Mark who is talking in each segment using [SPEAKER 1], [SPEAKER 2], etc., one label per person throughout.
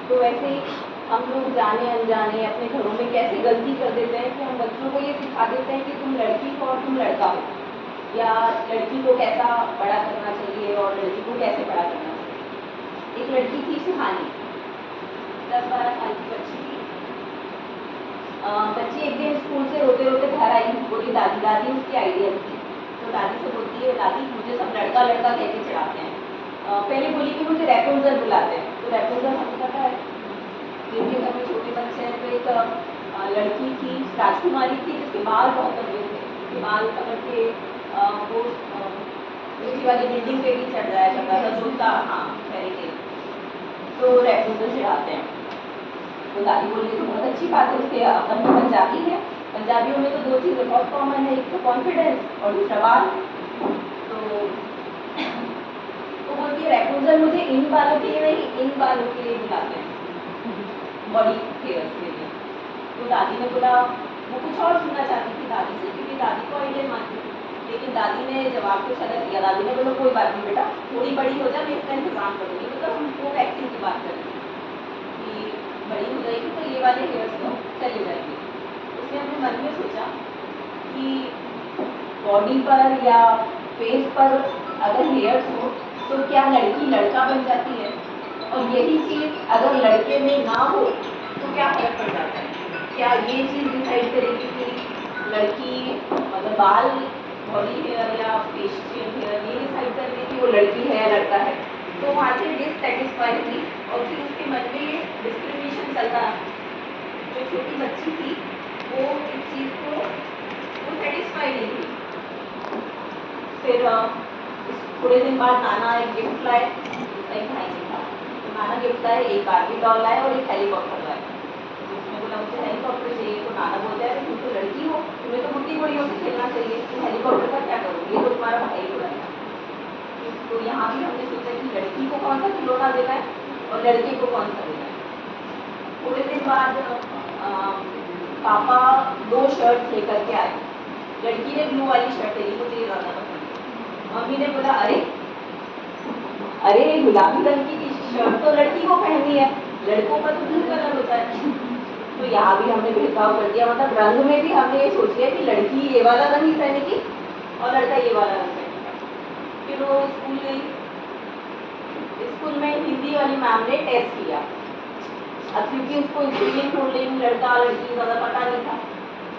[SPEAKER 1] तो वैसे ही हम लोग जाने अनजाने अपने घरों में कैसे गलती कर देते हैं कि हम बच्चों को ये सिखा देते हैं कि तुम लड़की हो और तुम लड़का हो, या लड़की को कैसा बड़ा करना चाहिए और लड़की को कैसे बड़ा करना चाहिए। एक लड़की थी सुहानी, 10-12 साल की बच्ची थी। बच्ची एक दिन स्कूल से रोते रोते घर आई, बोली दादी दादी उसकी आइडिया थी। तो दादी से बोलती है दादी मुझे सब लड़का लड़का कह के चिढ़ाते हैं। पहले बोली कि मुझे रैपुंजल बुलाते हैं। तो रैपुंजल हमें पता है, जिनके घर में छोटे बच्चे हैं। तो एक लड़की थी, राजकुमारी थी, जिसके बाल बहुत लंबे थे, जिसके बाल पकड़ के वो ऊँची वाली बिल्डिंग पे भी चढ़ जाया करता था, जो उसका हाँ फेरी टेल। तो रैपुंजल चिढ़ाते हैं। तो दादी बोली तो बहुत अच्छी बात है, उसके अपन तो पंजाबी है, पंजाबियों में तो दो चीज़ें बहुत कॉमन है, एक तो कॉन्फिडेंस और दूसरा बाल। तो बोलती है रैपुंजल मुझे इन बालों के लिए नहीं, इन बालों के लिए बुलाते हैं, बॉडी हेयर्स के लिए। तो दादी ने बोला, वो कुछ और सुनना चाहती थी दादी से, क्योंकि दादी को आइडिया मानती थी। लेकिन दादी ने जवाब कुछ अलग दिया। दादी ने बोला कोई बात नहीं बेटा, थोड़ी बड़ी हो जाए मैं इसका इंतजाम करूँगी। मतलब हमको वैक्सीन की बात करें कि बड़ी हो जाएगी तो ये वाले हेयर्स तो चले जाएंगे। उसने अपने मन में सोचा कि बॉडी पर या फेस पर अगर हेयर्स हो तो क्या लड़की लड़का बन जाती है, और यही चीज़ अगर लड़के में ना हो तो क्या फर्क पड़ जाता है। क्या ये चीज़ डिसाइड करेगी कि लड़की मतलब बाल बॉडी हेयर या फेशियल हेयर ये डिसाइड करेगी कि वो लड़की है या लड़का है। तो वहाँ से डिससेटिस्फाई थी और फिर उसके मन में ये डिस्क्रिमिनेशन चलता। जो छोटी बच्ची थी वो इस चीज़ को वो सेटिस्फाई नहीं थी। फिर थोड़े दिन बाद नाना एक गिफ्ट लाए, इसका एक भाई था। तो नाना गिफ्ट लाए, एक बार्बी डॉल लाए और एक हेलीकॉप्टर लाए। तो उसने बोला मुझे हेलीकॉप्टर चाहिए। तो नाना बोलता है तुम तो लड़की हो, तुम्हें तो बुढ़ी बुढ़ियों से खेलना चाहिए, तुम हेलीकॉप्टर का क्या करोगी, ये तो तुम्हारा भाई हो रहा है। तो यहाँ भी हमने सोचा कि लड़की को कौन सा खिलौना देना है और लड़के को कौन सा देना है। थोड़े दिन बाद पापा 2 शर्ट्स लेकर के आए। लड़की ने ब्लू वाली शर्ट ली, मुझे ये ज़्यादा पसंद है। मम्मी ने बोला अरे अरे गुलाबी रंग की शर्ट तो लड़की को पहननी है, लड़कों का तो ब्लू कलर होता है। तो यहाँ भी हमने भेदभाव कर दिया, मतलब रंग में भी हमने ये सोच लिया कि लड़की ये वाला रंग ही पहनेगी और लड़का ये वाला रंग पहनेगा। फिर वो स्कूल गई। स्कूल में हिंदी वाली मैम ने टेस्ट किया। अब क्योंकि उसको स्त्रीलिंग पुल्लिंग लड़का लड़की ज़्यादा पता नहीं था,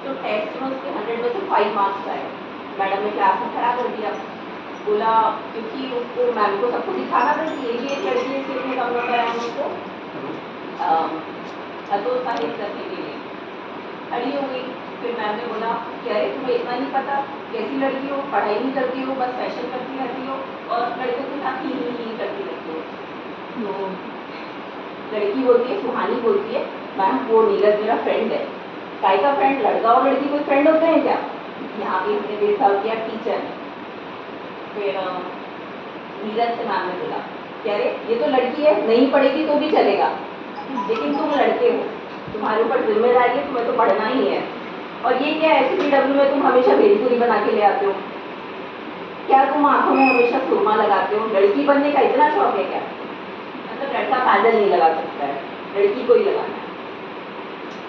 [SPEAKER 1] तो टेस्ट में उसके 100 में से 5 मार्क्स आए। मैडम ने क्लास में खड़ा कर दिया, बोला क्योंकि उसको मैम को सबको दिखाना था कि ये भी एक लड़की है, इसके इतने कम नंबर आए उसको हतोत्साहित करने के लिए खड़ी हो गई। फिर मैम ने बोला कि अरे तुम्हें इतना नहीं पता, कैसी लड़की हो, पढ़ाई नहीं करती हो, बस फैशन करती रहती हो और लड़कों के साथ ही करती रहती हो। तो लड़की बोलती है, सुहानी बोलती है मैम वो नीरज मेरा फ्रेंड है। काय का फ्रेंड, लड़का और लड़की कोई फ्रेंड होते हैं क्या। यहाँ भी हमने भेदभाव किया टीचर। फिर नीरज से मैम ने बोला कि अरे ये तो लड़की है, नहीं पढ़ेगी तो भी चलेगा, लेकिन तुम लड़के हो, तुम्हारे ऊपर जिम्मेदारी है, तुम्हें तो पढ़ना ही है। और ये क्या SPW में तुम हमेशा भेलपुरी बना के ले आते हो, क्या तुम आंखों में हमेशा सुरमा लगाते हो, लड़की बनने का इतना शौक है क्या। मतलब लड़का काजल नहीं लगा सकता है, लड़की को ही लगाना है।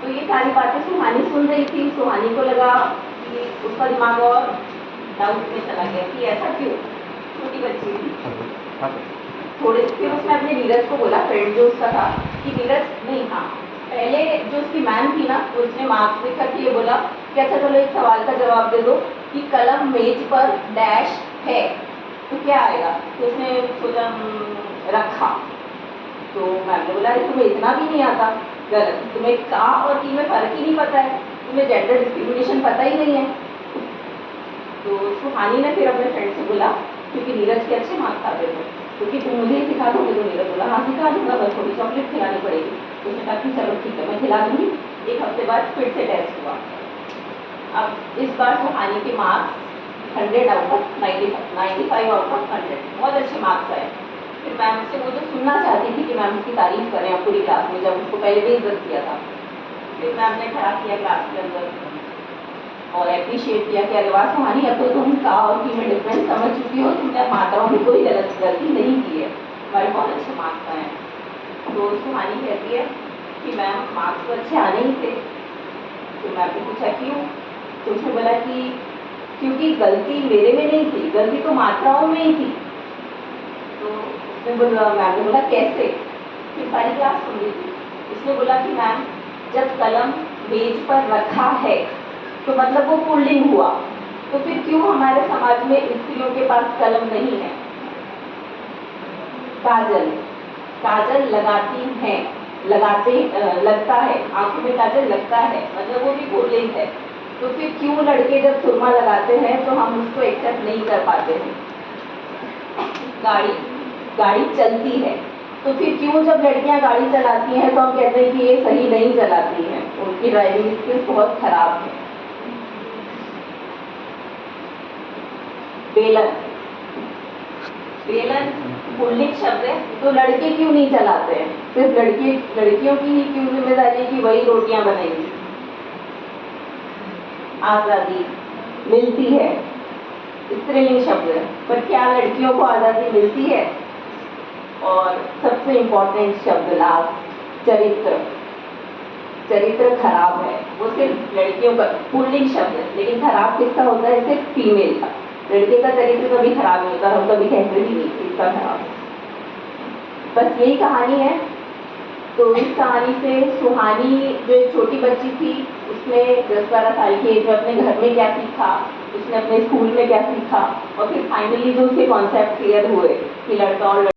[SPEAKER 1] तो ये सारी बातें सुहानी सुन रही थी। सुहानी को लगा कि उसका दिमाग और डाउट में चला गया कि ऐसा क्यों, छोटी बच्ची थी। थोड़े फिर उसने अपने नीरज को बोला, फ्रेंड जो उसका था, कि नीरज नहीं, हाँ पहले जो उसकी मैम थी ना, तो उसने मार्क्स देख करके ये बोला कि अच्छा चलो एक सवाल का जवाब दे दो कि कलम मेज पर डैश है तो क्या आएगा। तो उसने सोचा रखा। तो मैम ने बोला तुम्हें इतना भी नहीं आता, गलत, तुम्हें का और की में फ़र्क ही नहीं पता है, तुम्हें जेंडर डिस्क्रिमिनेशन पता ही नहीं है। तो सुहानी ने फिर अपने फ्रेंड से बोला, क्योंकि नीरज के अच्छे मार्क्स आते थे, क्योंकि तुम मुझे ही सिखा दोगे। तो नीरज बोला हाँ सिखा दूंगा, बस थोड़ी चॉकलेट खिलानी पड़ेगी। तो उसने कहा कि चलो ठीक है मैं खिला दूंगी। एक हफ्ते बाद फिर से टेस्ट हुआ। अब इस बार सुहानी के marks 100 out of 95 out of 100, बहुत अच्छे मार्क्स आए। फिर मैम से वो जो सुनना चाहती थी कि मैम उसकी तारीफ करें अब पूरी क्लास में, जब उसको पहले बेइज्जत किया था। फिर मैम ने खड़ा किया क्लास के अंदर और एप्रिशिएट किया कि अरे वाह सुहानी, अब तो तुम का और की में डिफरेंस समझ चुकी हो, तुमने मात्राओं में कोई गलती नहीं की है, तुम्हारे बहुत अच्छे मार्क्स आए हैं। तो सुहानी कहती है कि मैम मार्क्स तो अच्छे आने ही थे। तो मैम ने पूछा क्यों? तो उसने बोला कि क्योंकि गलती मेरे में नहीं थी, गलती तो मात्राओं में ही थी। तो उसने बोला, मैम ने बोला कैसे? फिर सारी क्लास सुन रही थी। उसने बोला कि मैम जब कलम मेज पर रखा है तो मतलब वो पुल्लिंग हुआ, तो फिर क्यों हमारे समाज में स्त्रियों के पास कलम नहीं है? काजल, काजल लगाती हैं, लगता है, आंखों में काजल लगता है, मतलब वो भी पुल्लिंग है। तो फिर क्यों लड़के जब सुरमा लगाते हैं तो हम उसको एक्सेप्ट नहीं कर पाते हैं? गाड़ी चलती है, तो फिर क्यों जब लड़कियां गाड़ी चलाती हैं तो हम कहते हैं कि ये सही नहीं चलाती हैं, उनकी ड्राइविंग स्किल्स बहुत खराब है? बेलन, बेलन पुल्लिंग शब्द है, तो लड़के क्यों नहीं चलाते हैं? सिर्फ लड़कियों की ही क्यों जिम्मेदारी कि वही रोटियां बनेंगी? आज़ादी मिलती है, स्त्रीलिंग शब्द है, पर क्या लड़कियों को आज़ादी मिलती है? और सबसे इम्पोर्टेंट शब्द लास्ट, चरित्र। चरित्र खराब है, वो सिर्फ लड़कियों का, पुल्लिंग शब्द है, लेकिन खराब किसका होता है? सिर्फ फीमेल का। लड़के का चरित्र कभी खराब नहीं होता, हम कभी कहते ही नहीं कि इसका खराब है। बस यही कहानी है। तो इस कहानी से सुहानी जो एक छोटी बच्ची थी, उसने 10-12 साल की एज में अपने घर में क्या सीखा, उसने अपने स्कूल में क्या सीखा, और फिर फाइनली जो उसके कॉन्सेप्ट क्लियर हुए कि लड़का और